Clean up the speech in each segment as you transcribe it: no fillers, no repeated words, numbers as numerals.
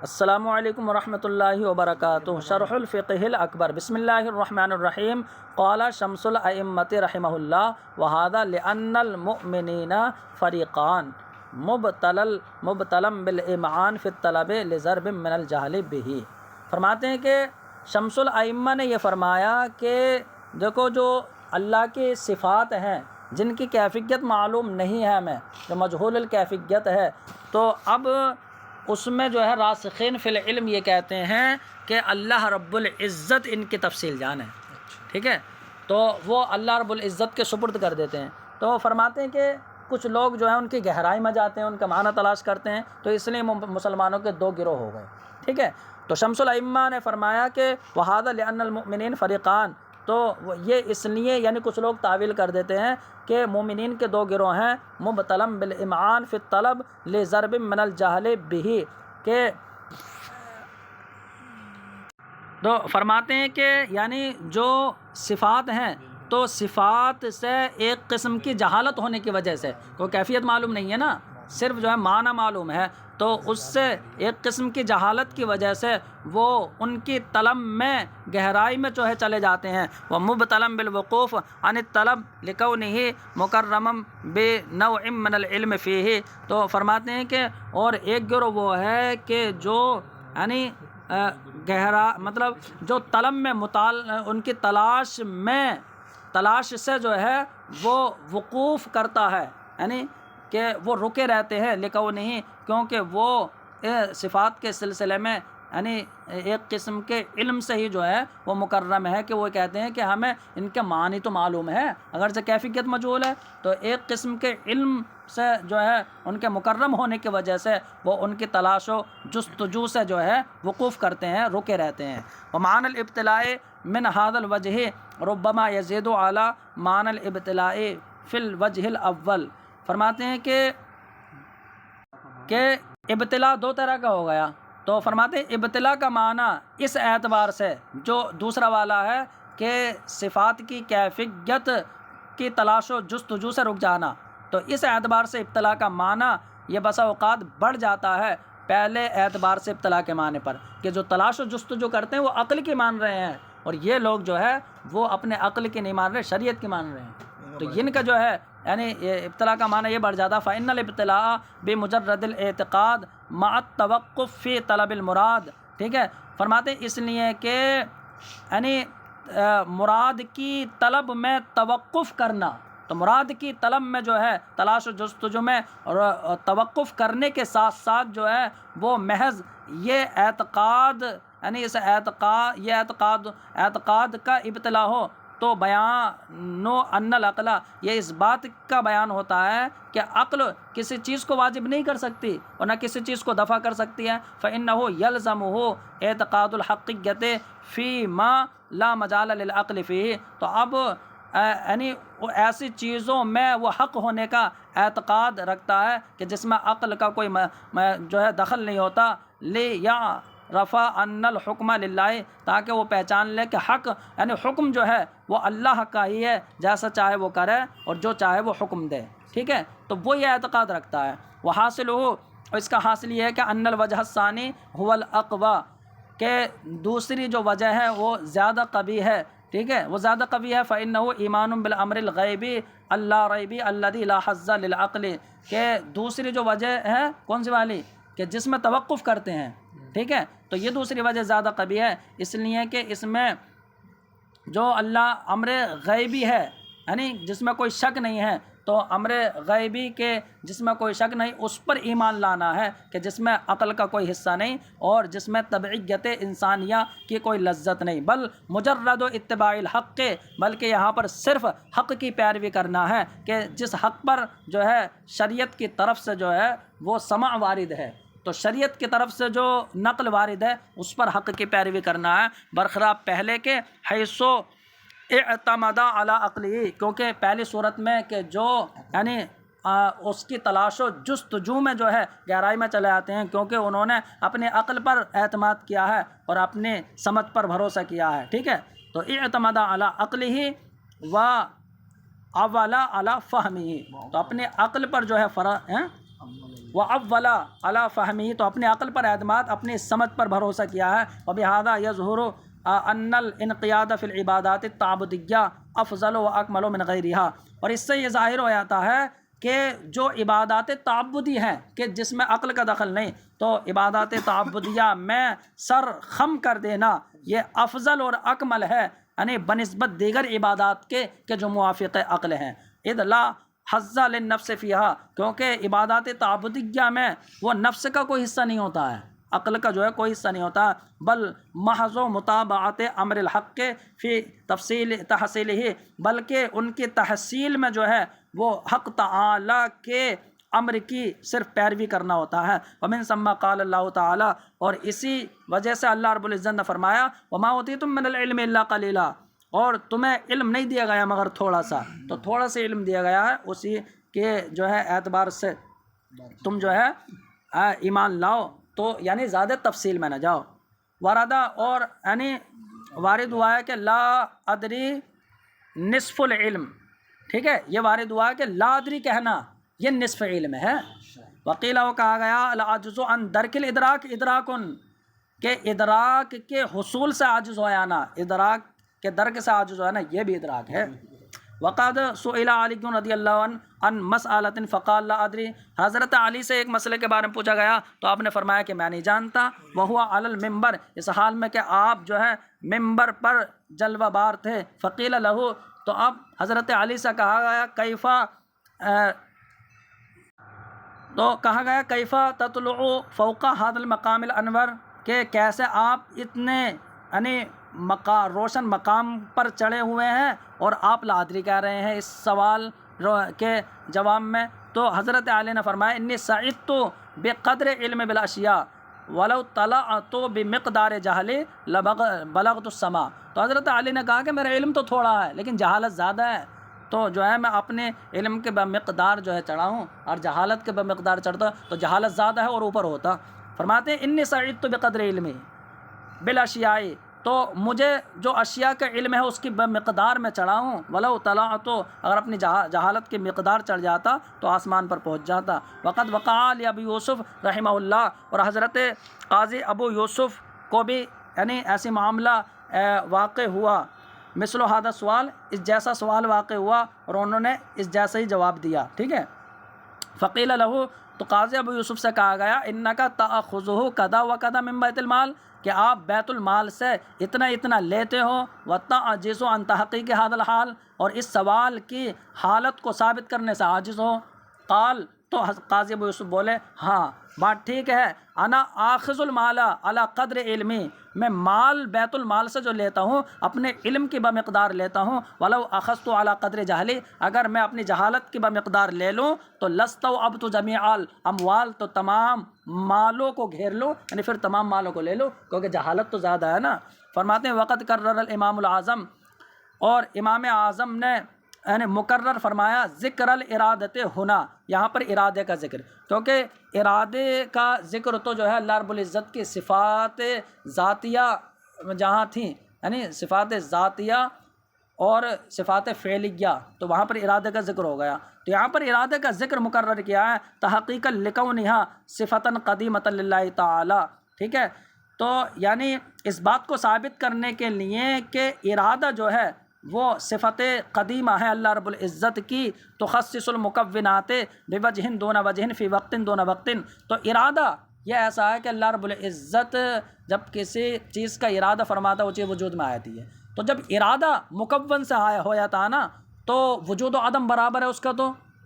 السلام علیکم ورحمۃ اللہ وبرکاتہ۔ شرح الفقہ الاکبر۔ بسم اللہ الرحمن الرحیم۔ قال شمس الائمۃ رحمہ اللہ وہذا لأن المؤمنین فریقان مبتلم بالامعان فی الطلب لضرب من الجہل بہ۔ فرماتے ہیں کہ شمس الائمہ نے یہ فرمایا کہ دیکھو جو اللہ کی صفات ہیں جن کی کیفیت معلوم نہیں ہے ہمیں، جو مجہول الکیفیت ہے، تو اب اس میں جو ہے راسخین فی العلم یہ کہتے ہیں کہ اللہ رب العزت ان کی تفصیل جان ہے، ٹھیک ہے، تو وہ اللہ رب العزت کے سپرد کر دیتے ہیں۔ تو فرماتے ہیں کہ کچھ لوگ جو ہیں ان کی گہرائی میں جاتے ہیں، ان کا معنی تلاش کرتے ہیں، تو اس لیے مسلمانوں کے دو گروہ ہو گئے، ٹھیک ہے۔ تو شمس الائمہ نے فرمایا کہ وَهَذَا لِأَنَّ الْمُؤْمِنِينَ فَرِيقَانِ، تو یہ اس لیے یعنی کچھ لوگ تعویل کر دیتے ہیں کہ مومنین کے دو گروہ ہیں، مبتلم بالامعان فی الطلب لضرب من الجہل بہ، کہ تو فرماتے ہیں کہ یعنی جو صفات ہیں تو صفات سے ایک قسم کی جہالت ہونے کی وجہ سے، کوئی کیفیت معلوم نہیں ہے نا، صرف جو ہے معنی معلوم ہے، تو اس سے ایک قسم کی جہالت کی وجہ سے وہ ان کی طلب میں گہرائی میں جو ہے چلے جاتے ہیں۔ وہ مبتلم بالوقوف عن الطلب لکونہ مکرما بنوع من العلم فیہ، تو فرماتے ہیں کہ اور ایک گروہ وہ ہے کہ جو یعنی گہرا مطلب جو طلب میں ان کی تلاش سے جو ہے وہ وقوف کرتا ہے، یعنی کہ وہ رکے رہتے ہیں لکونہ، کیونکہ وہ صفات کے سلسلے میں یعنی ایک قسم کے علم سے ہی جو ہے وہ مکرم ہے، کہ وہ کہتے ہیں کہ ہمیں ان کے معنی تو معلوم ہے اگرچہ کیفیت مجہول ہے، تو ایک قسم کے علم سے جو ہے ان کے مکرم ہونے کی وجہ سے وہ ان کی تلاش و جستجو سے جو ہے وقوف کرتے ہیں، رکے رہتے ہیں۔ ومعنى الابتلاء من هذا الوجہ ربما يزيد على معنى الابتلاء في الوجہ الاول۔ فرماتے ہیں کہ ابتلا دو طرح کا ہو گیا، تو فرماتے ہیں ابتلا کا معنی اس اعتبار سے جو دوسرا والا ہے کہ صفات کی کیفیت کی تلاش و جستجو سے رک جانا، تو اس اعتبار سے ابتلا کا معنی یہ بسا اوقات بڑھ جاتا ہے پہلے اعتبار سے ابتلا کے معنی پر، کہ جو تلاش و جستجو کرتے ہیں وہ عقل کی مان رہے ہیں، اور یہ لوگ جو ہے وہ اپنے عقل کی نہیں مان رہے، شریعت کی مان رہے ہیں، تو ان کا جو ہے یعنی یہ ابتلا کا معنی یہ بڑھ جاتا ہے۔ فإن الابتلاء بمجرد الاعتقاد مع التوقف فی طلب المراد، ٹھیک ہے، فرماتے ہیں اس لیے کہ یعنی مراد کی طلب میں توقف کرنا، تو مراد کی طلب میں جو ہے تلاش و جستجو میں اور توقف کرنے کے ساتھ ساتھ جو ہے وہ محض یہ اعتقاد یعنی اس اعتقاد کا ابتلا ہو، تو بیان ان العقل، یہ اس بات کا بیان ہوتا ہے کہ عقل کسی چیز کو واجب نہیں کر سکتی اور نہ کسی چیز کو دفع کر سکتی ہے۔ فإنه يلزمه اعتقاد الحقیت فی ما لا مجال للعقل فیہ، تو اب یعنی ایسی چیزوں میں وہ حق ہونے کا اعتقاد رکھتا ہے کہ جس میں عقل کا کوئی جو ہے دخل نہیں ہوتا، رفع ان الحکم للہ، تاکہ وہ پہچان لے کہ حق یعنی حکم جو ہے وہ اللہ کا ہی ہے، جیسا چاہے وہ کرے اور جو چاہے وہ حکم دے، ٹھیک ہے، تو وہ یہ اعتقاد رکھتا ہے۔ وہ حاصل ہو، اور اس کا حاصل یہ ہے کہ ان الوجہ الثانی هو الاقوی، کہ دوسری جو وجہ ہے وہ زیادہ قوی ہے، ٹھیک ہے، وہ زیادہ قوی ہے۔ فإنه ایمان بالامر الغیبی اللا ریبی الذی لا حظ للعقل، کہ دوسری جو وجہ ہے کون سی والی کہ جس میں توقف کرتے ہیں، ٹھیک ہے، تو یہ دوسری وجہ زیادہ قوی ہے، اس لیے کہ اس میں جو اللہ امر غیبی ہے یعنی جس میں کوئی شک نہیں ہے، تو امر غیبی کے جس میں کوئی شک نہیں اس پر ایمان لانا ہے، کہ جس میں عقل کا کوئی حصہ نہیں اور جس میں طبعیت انسانیہ کی کوئی لذت نہیں، بل مجرد اتباع الحق، بلکہ یہاں پر صرف حق کی پیروی کرنا ہے، کہ جس حق پر جو ہے شریعت کی طرف سے جو ہے وہ سمع وارد ہے، تو شریعت کی طرف سے جو نقل وارد ہے اس پر حق کی پیروی کرنا ہے، برخلاف پہلے کے حیث اعتمد علی عقلی، کیونکہ پہلی صورت میں کہ جو یعنی اس کی تلاش و جستجو میں جو ہے گہرائی میں چلے آتے ہیں، کیونکہ انہوں نے اپنے عقل پر اعتماد کیا ہے اور اپنے سمجھ پر بھروسہ کیا ہے، ٹھیک ہے، تو اعتمد علی عقلہ و اولا علی فہمہ، تو اپنے عقل پر جو ہے وَأَوَّلَ عَلَى فَهْمِهِ، تو اپنے عقل پر اعتماد، اپنی سمجھ پر بھروسہ کیا ہے. وَبِهَذَا يَظْهُرُ أَنَّ الْانْقِيَادَ فِي الْعِبَادَاتِ التَّعْبُدِيَّةِ أَفْضَلُ وَأَكْمَلُ مِنْ غَيْرِهَا، اور اس سے یہ ظاہر ہو جاتا ہے کہ جو عبادات تعبدی ہیں کہ جس میں عقل کا دخل نہیں، تو عبادات تعبدیہ میں سر خم کر دینا یہ افضل اور اکمل ہے، یعنی بنسبت دیگر عبادات کے کہ جو موافق عقل ہیں. اذ لا حظ للنفس فیہا، کیونکہ عبادات تعبدیہ میں وہ نفس کا کوئی حصہ نہیں ہوتا ہے، عقل کا جو ہے کوئی حصہ نہیں ہوتا، بل محض متابعت امر الحق کے فی تفصیل تحصیل ہی، بلکہ ان کی تحصیل میں جو ہے وہ حق تعالی کے امر کی صرف پیروی کرنا ہوتا ہے. ومن ثم قال اللہ تعالی، اور اسی وجہ سے اللہ رب العزت نے فرمایا وما اوتیتم من العلم الا قلیلا، اور تمہیں علم نہیں دیا گیا مگر تھوڑا سا، تو تھوڑا سا علم دیا گیا ہے، اسی کے جو ہے اعتبار سے تم جو ہے ایمان لاؤ، تو یعنی زیادہ تفصیل میں نہ جاؤ. وردہ، اور یعنی وارد ہوا ہے کہ لا ادری نصف العلم، ٹھیک ہے، یہ وارد ہوا ہے کہ لا ادری کہنا یہ نصف علم ہے. وقیل، وہ کہا گیا العجز عن درک الادراک ادراکن، کہ ادراک کے حصول سے عاجز ہو جانا، ادراک کے درک سے عاجز ہو جانا یہ بھی ادراک ہے. وقد سئل علی رضی اللہ عنہ عن مسألۃ فقال لا ادری، حضرت علی سے ایک مسئلے کے بارے میں پوچھا گیا تو آپ نے فرمایا کہ میں نہیں جانتا. وہو علی المنبر، اس حال میں کہ آپ جو ہے ممبر پر جلوہ بار تھے. فقیل لہو، تو اب حضرت علی سے کہا گیا کیفا، تو کہا گیا کیفا تطلع فوق هذا المقام الانور، کہ کیسے آپ اتنے یعنی روشن مقام پر چڑھے ہوئے ہیں اور آپ لادری کہہ رہے ہیں اس سوال کے جواب میں. تو حضرت علی نے فرمایا انی سعدت بقدر علم بالاشیاء ولو طلعت بمقدار جہلی بلغت السما. تو حضرت علی نے کہا کہ میرا علم تو تھوڑا ہے لیکن جہالت زیادہ ہے، تو جو ہے میں اپنے علم کے بمقدار جو ہے چڑھا ہوں، اور جہالت کے بمقدار چڑھتا تو جہالت زیادہ ہے اور اوپر ہوتا. فرماتے ہیں انی سعدت بقدر علمی بالاشیاء، تو مجھے جو اشیاء کا علم ہے اس کی بمقدار میں چڑھا ہوں. ولو طلعت، اگر اپنی جہالت کی مقدار چڑھ جاتا تو آسمان پر پہنچ جاتا. وقد وقع لابی یوسف رحمہ اللہ، اور حضرت قاضی ابو یوسف کو بھی یعنی ایسی معاملہ واقع ہوا، مثل ہذا سوال، اس جیسا سوال واقع ہوا اور انہوں نے اس جیسا ہی جواب دیا. ٹھیک ہے. فقیل لہو، تو قاضی ابو یوسف سے کہا گیا انکا تاخذہ کذا و کذا من بیت المال، کہ آپ بیت المال سے اتنا اتنا لیتے ہو، وتعجز عن تحقیق هذا الحال، اور اس سوال کی حالت کو ثابت کرنے سے عاجز ہو. قال، تو قاضی ابو یوسف بولے ہاں بات ٹھیک ہے، انا آخذ المال علی قدر علمی، میں مال بیت المال سے جو لیتا ہوں اپنے علم کی بمقدار لیتا ہوں. ولو اخذت علی قدر جہلی، اگر میں اپنی جہالت کی بمقدار لے لوں تو لستوعبت جمیع الاموال، تو تمام مالوں کو گھیر لو، یعنی پھر تمام مالوں کو لے لو کیونکہ جہالت تو زیادہ ہے نا. فرماتے ہیں وقت کرر الامام الاعظم، اور امام اعظم نے یعنی مقرر فرمایا ذکر الارادت ہونا، یہاں پر ارادے کا ذکر، کیونکہ ارادے کا ذکر تو جو ہے اللہ رب العزت کی صفات ذاتیہ جہاں تھیں، یعنی صفات ذاتیہ اور صفات فعلیہ، تو وہاں پر ارادے کا ذکر ہو گیا. تو یہاں پر ارادے کا ذکر مقرر کیا ہے تحقیقا لکونہا صفتا قدیمتا للہ تعالی. ٹھیک ہے. تو یعنی اس بات کو ثابت کرنے کے لیے کہ ارادہ جو ہے وہ صفت قدیمہ ہے اللہ رب العزت کی، تخصص المکونات بوجہ دون وجہ فی وقت دون وقت. تو ارادہ یہ ایسا ہے کہ اللہ رب العزت جب کسی چیز کا ارادہ فرماتا ہے وہ چیز وجود میں آتی ہے. تو جب ارادہ مکون سے ہو جاتا ہے نا تو وجود و عدم برابر ہے اس کا،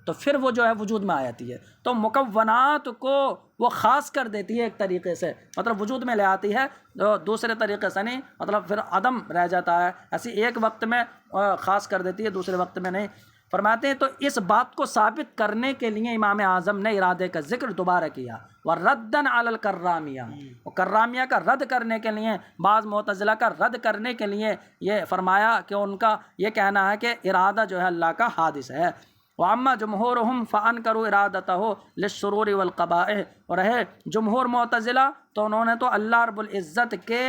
تو پھر وہ جو ہے وجود میں آ جاتی ہے. تو مکونات کو وہ خاص کر دیتی ہے ایک طریقے سے، مطلب وجود میں لے آتی ہے، دوسرے طریقے سے نہیں، مطلب پھر عدم رہ جاتا ہے. ایسی ایک وقت میں خاص کر دیتی ہے دوسرے وقت میں نہیں. فرماتے ہیں تو اس بات کو ثابت کرنے کے لیے امام اعظم نے ارادے کا ذکر دوبارہ کیا. وردن علی الکرامیہ، کرامیہ کا رد کرنے کے لیے، بعض معتزلہ کا رد کرنے کے لیے یہ فرمایا کہ ان کا یہ کہنا ہے کہ ارادہ جو ہے اللہ کا حادث ہے. وَأَمَّا جُمْهُورُهُمْ فَأَنْكَرُوا إِرَادَتَهُ لِلشُّرُورِ وَالْقَبَائِحِ، اور ہے جمہور معتزلہ تو انہوں نے تو اللہ رب العزت کے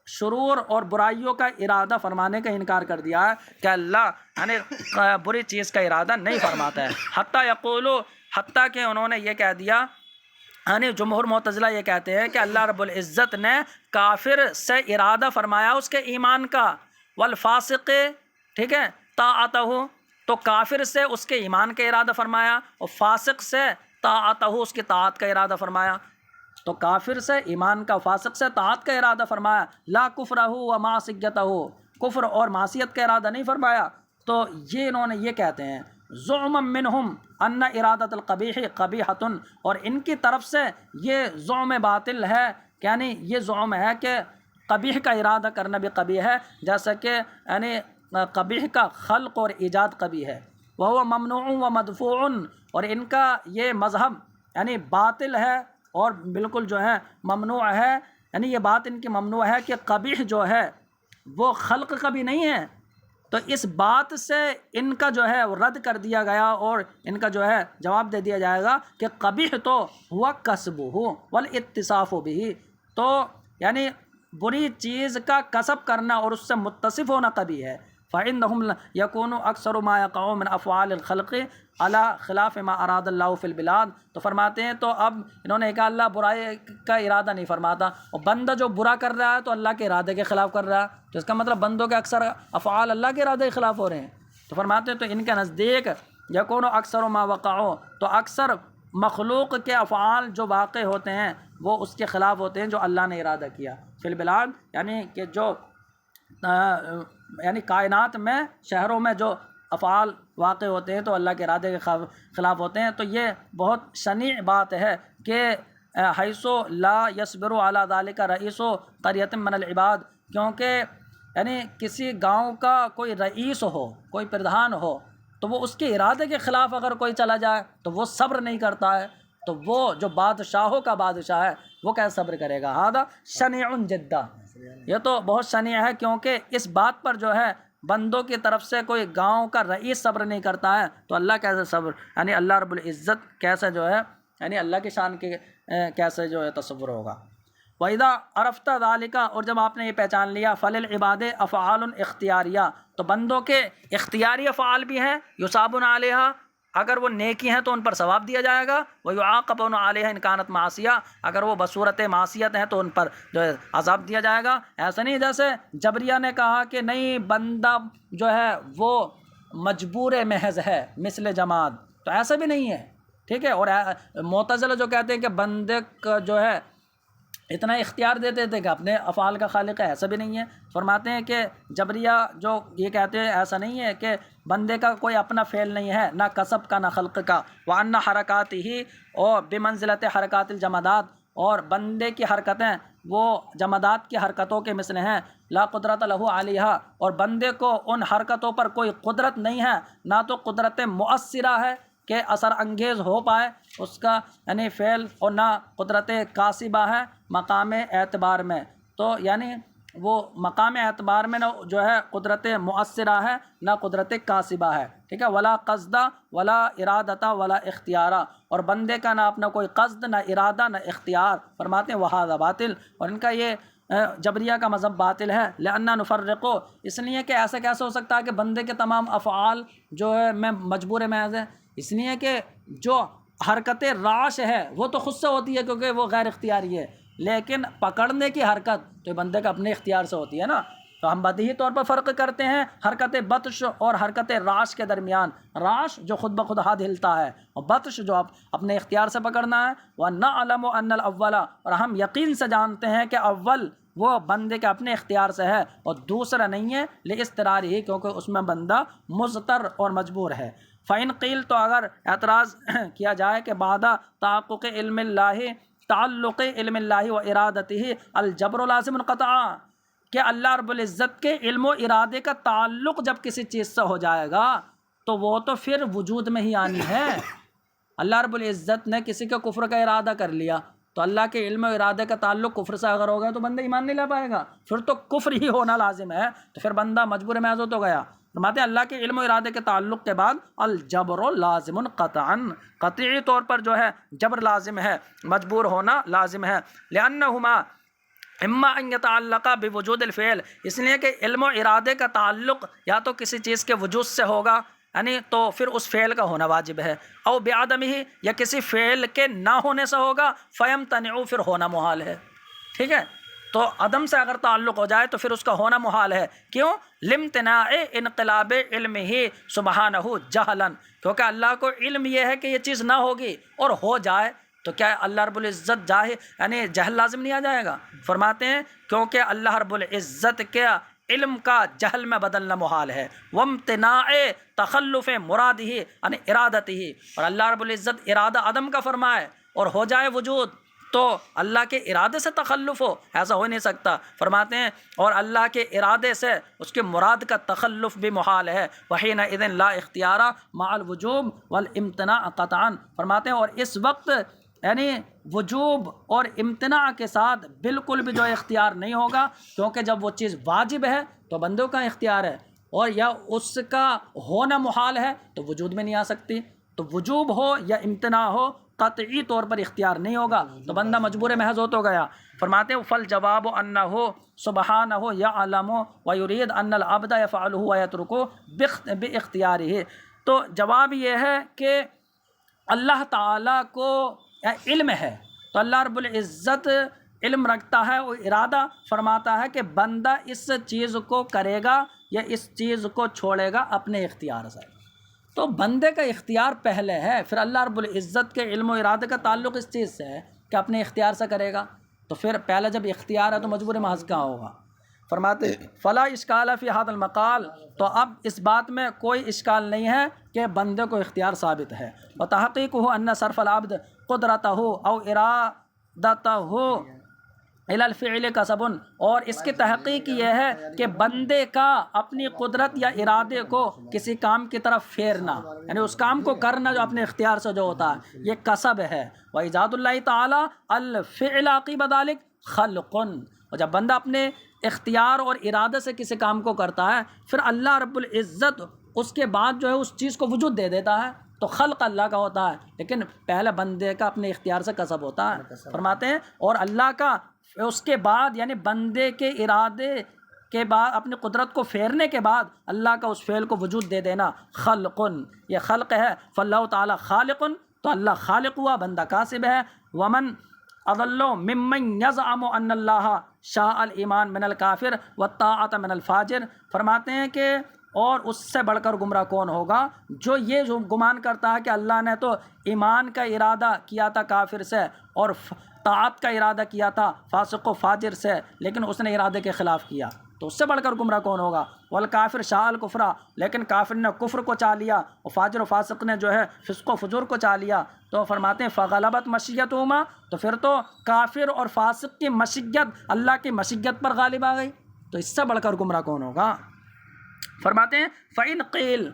شرور اور برائیوں کا ارادہ فرمانے کا انکار کر دیا ہے کہ اللہ یعنی بری چیز کا ارادہ نہیں فرماتا ہے. حتیٰ کہ انہوں نے یہ کہہ دیا یعنی جمہور معتزلہ یہ کہتے ہیں کہ اللہ رب العزت نے کافر سے ارادہ فرمایا اس کے ایمان کا، والفاسق، ٹھیک ہے، طاعتہ، تو کافر سے اس کے ایمان کا ارادہ فرمایا اور فاسق سے طاعتہ اس کی طاعت کا ارادہ فرمایا۔ تو کافر سے ایمان کا، فاسق سے طاعت کا ارادہ فرمایا، لا کفرہ و معصیتہ، کفر اور معصیت کا ارادہ نہیں فرمایا۔ تو یہ انہوں نے یہ کہتے ہیں زعما منہم ان ارادۃ القبیح قبیحۃ، اور ان کی طرف سے یہ زعم باطل ہے، یعنی یہ زعم ہے کہ قبیح کا ارادہ کرنا بھی قبیح ہے، جیسا کہ یعنی قبیح کا خلق اور ایجاد قبیح ہے، وہو ممنوع و مدفوع، اور ان کا یہ مذہب یعنی باطل ہے اور بالکل جو ہے ممنوع ہے، یعنی یہ بات ان کی ممنوع ہے کہ قبیح جو ہے وہ خلق کا بھی نہیں ہے۔ تو اس بات سے ان کا جو ہے وہ رد کر دیا گیا اور ان کا جو ہے جواب دے دیا جائے گا کہ قبیح تو ہوا کسبہ والاتصاف بہ، تو یعنی بری چیز کا کسب کرنا اور اس سے متصف ہونا قبیح ہے۔ فإنهم يكون أكثر ما يقع من أفعال الخلق على خلاف ما أراد الله في البلاد، تو فرماتے ہیں تو اب انہوں نے کہا اللہ برائی کا ارادہ نہیں فرماتا، اور بندہ جو برا کر رہا ہے تو اللہ کے ارادے کے خلاف کر رہا ہے، تو اس کا مطلب بندوں کے اکثر افعال اللہ کے ارادے کے خلاف ہو رہے ہیں۔ تو فرماتے ہیں تو ان کے نزدیک یکون اکثر ما وقع، تو اکثر مخلوق کے افعال جو واقع ہوتے ہیں وہ اس کے خلاف ہوتے ہیں جو اللہ نے ارادہ کیا فی البلاد، یعنی کہ جو یعنی کائنات میں، شہروں میں جو افعال واقع ہوتے ہیں تو اللہ کے ارادے کے خلاف ہوتے ہیں۔ تو یہ بہت شنیع بات ہے کہ حیث لا یصبر علی ذلک رئیس قریۃ من العباد، کیونکہ یعنی کسی گاؤں کا کوئی رئیس ہو، کوئی پردھان ہو، تو وہ اس کے ارادے کے خلاف اگر کوئی چلا جائے تو وہ صبر نہیں کرتا ہے، تو وہ جو بادشاہوں کا بادشاہ ہے وہ کیسے صبر کرے گا؟ ھذا شنیع جدا، یہ تو بہت شنیع ہے، کیونکہ اس بات پر جو ہے بندوں کی طرف سے کوئی گاؤں کا رئیس صبر نہیں کرتا ہے تو اللہ کیسے صبر، یعنی اللہ رب العزت کیسے جو ہے، یعنی اللہ کی شان کے کیسے جو ہے تصور ہوگا۔ وَإِذَا عَرَفْتَ ذَلِكَ، اور جب آپ نے یہ پہچان لیا، فَلِلْعِبَادِ أَفْعَالٌ اختیاریہ، تو بندوں کے اختیاری افعال بھی ہیں، یُصَابُونَ عَلَیہا، اگر وہ نیکی ہیں تو ان پر ثواب دیا جائے گا، وَيُعَاقَبُونَ عَلَیہا إِن كَانَتْ مَعْصِیَہ، اگر وہ بصورت معصیت ہیں تو ان پر جو ہے عذاب دیا جائے گا۔ ایسا نہیں جیسے جبریہ نے کہا کہ نہیں بندہ جو ہے وہ مجبور محض ہے مثل جماد، تو ایسا بھی نہیں ہے، ٹھیک ہے۔ اور معتزلہ جو کہتے ہیں کہ بندے کا جو ہے اتنا اختیار دیتے تھے کہ اپنے افعال کا خالق ہے، ایسا بھی نہیں ہے۔ فرماتے ہیں کہ جبریہ جو یہ کہتے ہیں ایسا نہیں ہے کہ بندے کا کوئی اپنا فعل نہیں ہے، نہ کسب کا نہ خلق کا، وَأَنَّ حَرَكَاتِهِ، اور بمنزلت حرکات الجمادات، اور بندے کی حرکتیں وہ جمادات کی حرکتوں کے مثل ہیں، لا قدرت لہ علیہا، اور بندے کو ان حرکتوں پر کوئی قدرت نہیں ہے، نہ تو قدرت مؤثرہ ہے کہ اثر انگیز ہو پائے اس کا یعنی فعل، اور نہ قدرت کاسبہ ہے مقام اعتبار میں، تو یعنی وہ مقام اعتبار میں نہ جو ہے قدرت مؤثرہ ہے نہ قدرت کاسبہ ہے، ٹھیک ہے۔ ولا قصدہ ولا ارادتہ ولا اختیارہ، اور بندے کا نہ اپنا کوئی قصد، نہ ارادہ، نہ اختیار۔ فرماتے ہیں وہذا باطل، اور ان کا یہ جبریہ کا مذہب باطل ہے، لأننا نفرقو، اس لیے کہ ایسا کیسے ہو سکتا ہے کہ بندے کے تمام افعال جو ہے میں مجبور محض ہے، اس لیے کہ جو حرکت راش ہے وہ تو خود سے ہوتی ہے کیونکہ وہ غیر اختیاری ہے، لیکن پکڑنے کی حرکت تو بندے کا اپنے اختیار سے ہوتی ہے نا۔ تو ہم بدیہی طور پر فرق کرتے ہیں حرکت بطش اور حرکت راش کے درمیان، راش جو خود بخود ہاتھ ہلتا ہے، اور بطش جو اپنے اختیار سے پکڑنا ہے۔ وَنَعْلَمُ أَنَّ الْأَوَّلَ، اور ہم یقین سے جانتے ہیں کہ اول وہ بندے کے اپنے اختیار سے ہے اور دوسرا نہیں ہے لِاِسْتِرَارِهِ، کیونکہ اس میں بندہ مضطر اور مجبور ہے۔ فَإِنْ قِیل، تو اگر اعتراض کیا جائے کہ بعد تحقق علم اللہ، تعلق علم اللہ و ارادتہ الجبر لازم قطعا، کہ اللہ رب العزت کے علم و ارادے کا تعلق جب کسی چیز سے ہو جائے گا تو وہ تو پھر وجود میں ہی آنی ہے۔ اللہ رب العزت نے کسی کے کفر کا ارادہ کر لیا تو اللہ کے علم و ارادے کا تعلق کفر سے اگر ہوگا تو بندہ ایمان نہیں لا پائے گا، پھر تو کفر ہی ہونا لازم ہے، تو پھر بندہ مجبور محض تو گیا۔ فرماتے ہیں اللہ کے علم و ارادے کے تعلق کے بعد الجبر لازم قطعا، قطعی طور پر جو ہے جبر لازم ہے، مجبور ہونا لازم ہے۔ لأنہما اما ان یتعلق بوجود الفعل، اس لیے کہ علم و ارادے کا تعلق یا تو کسی چیز کے وجود سے ہوگا، یعنی تو پھر اس فعل کا ہونا واجب ہے، او بعدمہ یا کسی فعل کے نہ ہونے سے ہوگا، فیمتنع پھر ہونا محال ہے، ٹھیک ہے، تو عدم سے اگر تعلق ہو جائے تو پھر اس کا ہونا محال ہے، کیوں؟ لامتناع انقلاب علمہ سبحانہ جہلا، کیونکہ اللہ کو علم یہ ہے کہ یہ چیز نہ ہوگی اور ہو جائے تو کیا اللہ رب العزت یعنی جہل لازم نہیں آ جائے گا؟ فرماتے ہیں کیونکہ اللہ رب العزت کے علم کا جہل میں بدلنا محال ہے، وامتناع تخلف مرادہ یعنی ارادتہ، اور اللہ رب العزت ارادہ عدم کا فرمائے اور ہو جائے وجود تو اللہ کے ارادے سے تخلف ہو، ایسا ہو نہیں سکتا۔ فرماتے ہیں اور اللہ کے ارادے سے اس کے مراد کا تخلف بھی محال ہے، وحینئذ لا اختیار مع الوجوب والامتناع قطعا، فرماتے ہیں اور اس وقت یعنی وجوب اور امتناع کے ساتھ بالکل بھی جو اختیار نہیں ہوگا، کیونکہ جب وہ چیز واجب ہے تو بندوں کا اختیار ہے، اور یا اس کا ہونا محال ہے تو وجود میں نہیں آ سکتی، تو وجوب ہو یا امتناع ہو قطعی طور پر اختیار نہیں ہوگا تو بندہ مجبور محض ہو تو گیا۔ فرماتے ہیں فالجواب انہ سبحانہ یعلم ویرید ان العبد یفعلہ ویترکہ باختیارہ، تو جواب یہ ہے کہ اللہ تعالیٰ کو علم ہے، تو اللہ رب العزت علم رکھتا ہے اور ارادہ فرماتا ہے کہ بندہ اس چیز کو کرے گا یا اس چیز کو چھوڑے گا اپنے اختیار سے، تو بندے کا اختیار پہلے ہے، پھر اللہ رب العزت کے علم و ارادے کا تعلق اس چیز سے ہے کہ اپنے اختیار سے کرے گا، تو پھر پہلے جب اختیار ہے تو مجبور محض کہاں ہوگا؟ فرماتے فلا اشکال فی ھذا المقال، تو اب اس بات میں کوئی اشکال نہیں ہے کہ بندے کو اختیار ثابت ہے، وتحقیقہ ان صرف العبد قدرتہ او ارادتہ الی الفعل کسب، اور اس کی تحقیق یہ ہے کہ بندے کا اپنی قدرت یا ارادے کو کسی کام کی طرف پھیرنا، یعنی اس کام کو کرنا جو اپنے اختیار سے جو ہوتا ہے یہ کسب ہے، وایجاد اللہ تعالی الفعل عقب ذلک خلق، اور جب بندہ اپنے اختیار اور ارادے سے کسی کام کو کرتا ہے پھر اللہ رب العزت اس کے بعد جو ہے اس چیز کو وجود دے دیتا ہے، تو خلق اللہ کا ہوتا ہے، لیکن پہلے بندے کا اپنے اختیار سے کسب ہوتا ہے۔ فرماتے ہیں اور اللہ کا اس کے بعد یعنی بندے کے ارادے کے بعد اپنی قدرت کو پھیرنے کے بعد اللہ کا اس فعل کو وجود دے دینا خلق، یہ خلق ہے، فاللہ تعالی خالق، تو اللہ خالق ہوا، بندہ کاسب ہے، ومن اضل ممن یزعم ان اللہ شاء الایمان من الکافر والطاعۃ من الفاجر، فرماتے ہیں کہ اور اس سے بڑھ کر گمراہ کون ہوگا جو گمان کرتا ہے کہ اللہ نے تو ایمان کا ارادہ کیا تھا کافر سے اور طاعت کا ارادہ کیا تھا فاسق و فاجر سے، لیکن اس نے ارادے کے خلاف کیا، تو اس سے بڑھ کر گمراہ کون ہوگا؟ والکافر شاء الکفر، لیکن کافر نے کفر کو چاہ لیا اور فاجر و فاسق نے جو ہے فسق و فجور کو چاہ لیا، تو فرماتے ہیں فغلبت مشیتہما، تو پھر تو کافر اور فاسق کی مشیت اللہ کی مشیت پر غالب آ گئی، تو اس سے بڑھ کر گمراہ کون ہوگا؟ فرماتے ہیں فَإِنْ قِيلَ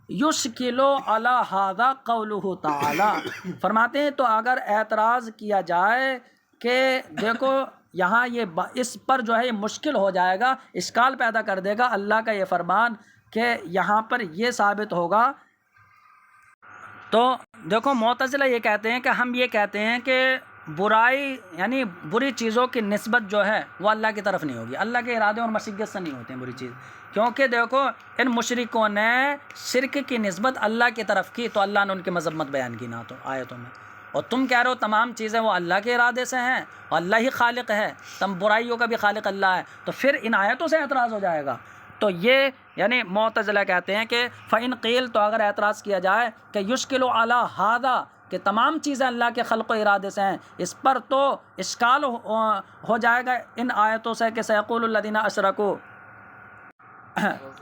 يُشْكِلُ عَلَى هَذَا قَوْلُهُ تَعَالَى، فرماتے ہیں تو اگر اعتراض کیا جائے کہ دیکھو یہاں یہ اس پر جو ہے یہ مشکل ہو جائے گا، اشکال پیدا کر دے گا اللہ کا یہ فرمان کہ یہاں پر یہ ثابت ہوگا، تو دیکھو معتزلہ یہ کہتے ہیں کہ ہم یہ کہتے ہیں کہ برائی یعنی بری چیزوں کی نسبت جو ہے وہ اللہ کی طرف نہیں ہوگی، اللہ کے ارادے اور مشیت سے نہیں ہوتے ہیں بری چیز، کیونکہ دیکھو ان مشرکوں نے شرک کی نسبت اللہ کی طرف کی تو اللہ نے ان کی مذمت بیان کی نہ تو آیتوں میں، اور تم کہہ رہے ہو تمام چیزیں وہ اللہ کے ارادے سے ہیں اور اللہ ہی خالق ہے، تم برائیوں کا بھی خالق اللہ ہے، تو پھر ان آیتوں سے اعتراض ہو جائے گا، تو یہ یعنی معتزلہ کہتے ہیں کہ فَإِنْ قِيلَ، تو اگر اعتراض کیا جائے کہ يُشْكِلُ عَلَى هَذَا، کہ تمام چیزیں اللہ کے خلق و ارادے سے ہیں، اس پر تو اشکال ہو جائے گا ان آیتوں سے کہ سَيَقُولُ الَّذِينَ أَشْرَكُوا،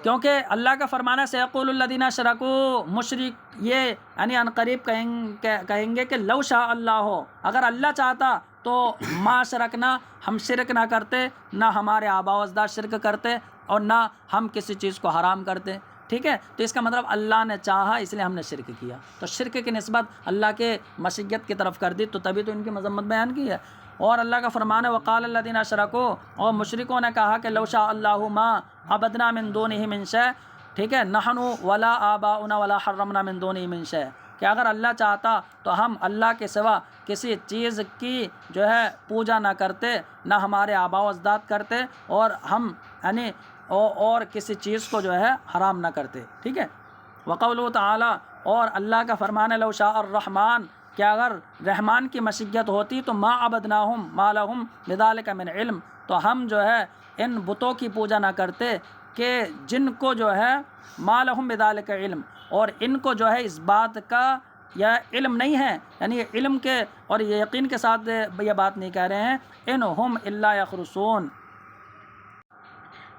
کیونکہ اللہ کا فرمانا ہے سَيَقُولُ الَّذِينَ أَشْرَكُوا، مشرک یہ یعنی ان قریب کہیں گے کہ لو شاء اللہ، اگر اللہ چاہتا تو ما شرکنا، ہم شرک نہ کرتے، نہ ہمارے آباء و اجداد شرک کرتے اور نہ ہم کسی چیز کو حرام کرتے، ٹھیک ہے، تو اس کا مطلب اللہ نے چاہا اس لیے ہم نے شرک کیا، تو شرک کی نسبت اللہ کے مشیت کی طرف کر دی، تو تبھی تو ان کی مذمت بیان کی ہے۔ اور اللہ کا فرمان ہے وقال الذین اشرکوا، اور مشرکوں نے کہا کہ لو شاء اللہ ما عبدنا من دونہ من شیء، ٹھیک ہے، نحن ولا آباؤنا ولا حرمنا من دونہ من شیء، کہ اگر اللہ چاہتا تو ہم اللہ کے سوا کسی چیز کی جو ہے پوجا نہ کرتے، نہ ہمارے آباء و اجداد کرتے، اور ہم یعنی اور کسی چیز کو جو ہے حرام نہ کرتے، ٹھیک ہے۔ وقولہ تعالی، اور اللہ کا فرمان ہے لو شاء الرحمن، کہ اگر رحمان کی مشیت ہوتی تو ما عبدناہم ما لہم بذالک من علم، تو ہم جو ہے ان بتوں کی پوجا نہ کرتے کہ جن کو جو ہے ما لہم بذالک علم، اور ان کو جو ہے اس بات کا یا علم نہیں ہے، یعنی علم کے اور یہ یقین کے ساتھ یہ بات نہیں کہہ رہے ہیں، ان ہم الا یخرصون،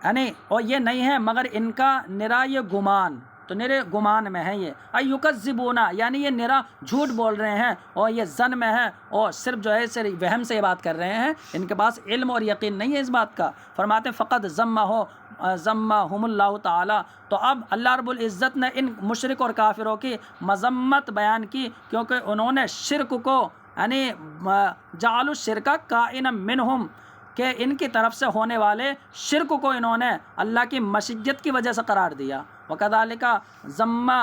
یعنی اور یہ نہیں ہے مگر ان کا نرا یہ گمان، تو نرے گمان میں ہے یہ ایکذبون، یعنی یہ نرا جھوٹ بول رہے ہیں اور یہ ظن میں ہے اور صرف جو ہے صرف وہم سے یہ بات کر رہے ہیں، ان کے پاس علم اور یقین نہیں ہے اس بات کا۔ فرماتے ہیں فقط ذمہم اللہ تعالیٰ، تو اب اللہ رب العزت نے ان مشرک اور کافروں کی مذمت بیان کی، کیونکہ انہوں نے شرک کو یعنی جعلوا الشرک کائنا منہم، کہ ان کی طرف سے ہونے والے شرک کو انہوں نے اللہ کی مشیت کی وجہ سے قرار دیا۔ وَكَذَلِكَ ذَمَّ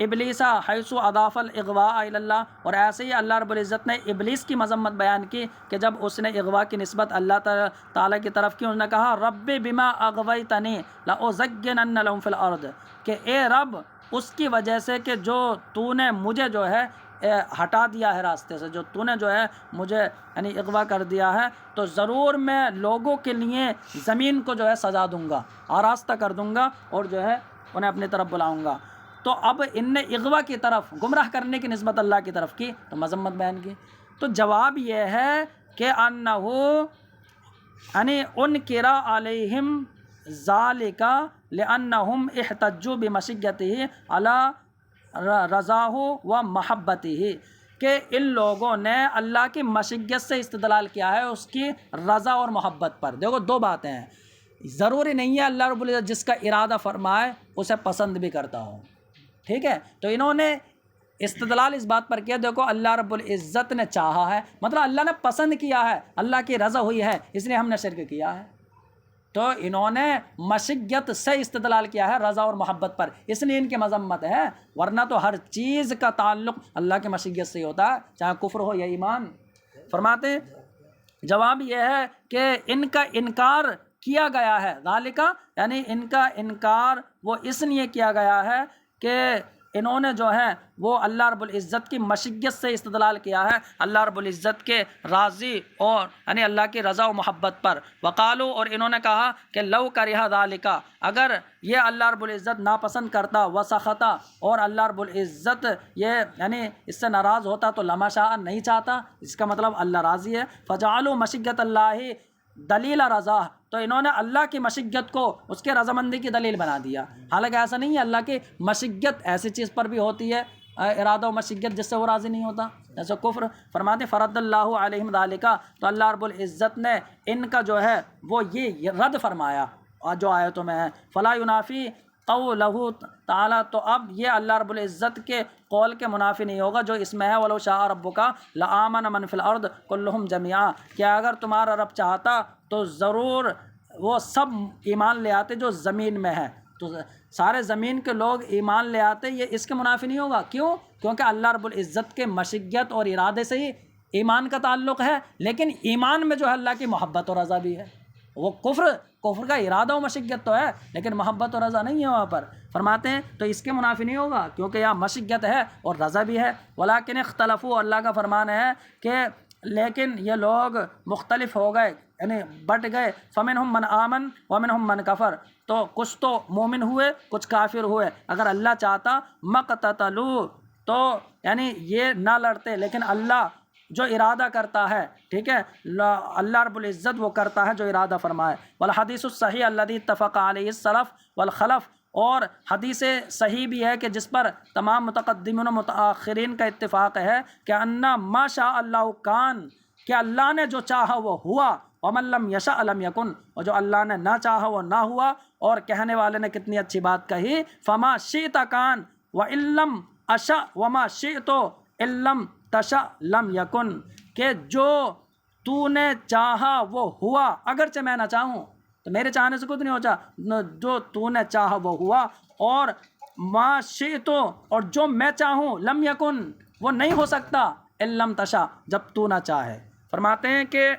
ابلیس حیث اضاف الاغواء الی اللہ، اور ایسے ہی اللہ رب العزت نے ابلیس کی مذمت بیان کی کہ جب اس نے اغوا کی نسبت اللہ تعالیٰ کی طرف کی، انہوں نے کہا رب بما اغویتنی لأزینن لہم فی الارض، کہ اے رب اس کی وجہ سے کہ جو تو نے مجھے جو ہے ہٹا دیا ہے راستے سے، جو تو نے جو ہے مجھے یعنی اغوا کر دیا ہے، تو ضرور میں لوگوں کے لیے زمین کو جو ہے سجا دوں گا، آراستہ کر دوں گا، اور جو ہے انہیں اپنی طرف بلاؤں گا۔ تو اب ان نے اغوا کی طرف، گمراہ کرنے کی نسبت اللہ کی طرف کی، تو مذمت بیان کی۔ تو جواب یہ ہے کہ انہو یعنی انکر علیہم ذالک لانہم احتجوا بمشیتہ علی رضاہ و محبتہ، کہ ان لوگوں نے اللہ کی مشیت سے استدلال کیا ہے اس کی رضا اور محبت پر۔ دیکھو دو باتیں ہیں، ضروری نہیں ہے اللہ رب العزت جس کا ارادہ فرمائے اسے پسند بھی کرتا ہو، ٹھیک ہے؟ تو انہوں نے استدلال اس بات پر کیا، دیکھو اللہ رب العزت نے چاہا ہے، مطلب اللہ نے پسند کیا ہے، اللہ کی رضا ہوئی ہے، اس لیے ہم نے شرک کیا ہے۔ تو انہوں نے مشیت سے استدلال کیا ہے رضا اور محبت پر، اس لیے ان کی مذمت ہے، ورنہ تو ہر چیز کا تعلق اللہ کی مشیت سے ہی ہوتا ہے، چاہے کفر ہو یا ایمان۔ فرماتے ہیں جواب یہ ہے کہ ان کا انکار کیا گیا ہے، ذالک یعنی ان کا انکار وہ اس لیے کیا گیا ہے کہ انہوں نے جو ہے وہ اللہ رب العزت کی مشیت سے استدلال کیا ہے اللہ رب العزت کے راضی اور یعنی اللہ کی رضا و محبت پر۔ وقالو، اور انہوں نے کہا کہ لو کرہ ذالک، اگر یہ اللہ رب العزت ناپسند کرتا، وسخطا، اور اللہ رب العزت یہ یعنی اس سے ناراض ہوتا تو لما شاء نہیں چاہتا، اس کا مطلب اللہ راضی ہے۔ فجعلوا مشیت اللہ دلیل رضا، تو انہوں نے اللہ کی مشیت کو اس کے رضامندی کی دلیل بنا دیا، حالانکہ ایسا نہیں ہے، اللہ کی مشیت ایسی چیز پر بھی ہوتی ہے ارادہ و مشیت جس سے وہ راضی نہیں ہوتا، جیسے کفر۔ فرماتے فرد اللہ علیہم ذالک، تو اللہ رب العزت نے ان کا جو ہے وہ یہ رد فرمایا جو آیتوں میں ہے۔ فلا ینافی قولہ تعالیٰ، تو اب یہ اللہ رب العزت کے قول کے منافی نہیں ہوگا جو اس میں ہے وَلَوْ شَاءَ رَبُّكَ لَآمَنَ مَنْ فِي الْأَرْضِ كُلُّهُمْ جَمِيعًا، کہ اگر تمہارا رب چاہتا تو ضرور وہ سب ایمان لے آتے جو زمین میں ہے، تو سارے زمین کے لوگ ایمان لے آتے، یہ اس کے منافی نہیں ہوگا۔ کیوں؟ کیونکہ اللہ رب العزت کے مشیت اور ارادے سے ہی ایمان کا تعلق ہے، لیکن ایمان میں جو ہے اللہ کی محبت اور رضا بھی ہے۔ وہ کفر کا ارادہ و مشیت تو ہے لیکن محبت اور رضا نہیں ہے وہاں پر۔ فرماتے ہیں تو اس کے منافی نہیں ہوگا کیونکہ یہاں مشیت ہے اور رضا بھی ہے۔ ولیکن اختلفوا، اللہ کا فرمان ہے کہ لیکن یہ لوگ مختلف ہو گئے یعنی بٹ گئے، فمنہم من آمن ومنہم من کفر، تو کچھ تو مومن ہوئے کچھ کافر ہوئے۔ اگر اللہ چاہتا مقتتلوا، تو یعنی یہ نہ لڑتے، لیکن اللہ جو ارادہ کرتا ہے، ٹھیک ہے، اللہ رب العزت وہ کرتا ہے جو ارادہ فرمائے۔ والحدیث الصحیح الذی اتفق علیہ السلف والخلف، اور حدیث صحیح بھی ہے کہ جس پر تمام متقدمین و متاخرین کا اتفاق ہے کہ ان ما شاء اللہ کان، کہ اللہ نے جو چاہا وہ ہوا، ومن لم یشاء لم یکن، اور جو اللہ نے نہ چاہا وہ نہ ہوا۔ اور کہنے والے نے کتنی اچھی بات کہی، فما شئت کان وان لم اشاء وما شئت ان لم تشاء لم یکن، کہ جو تو نے چاہا وہ ہوا، اگرچہ میں نہ چاہوں، تو میرے چاہنے سے کچھ نہیں ہوتا، جو تو نے چاہا وہ ہوا، اور ما شئت، اور جو میں چاہوں، لم یکن وہ نہیں ہو سکتا، ان لم تشاء جب تو نہ چاہے۔ فرماتے ہیں کہ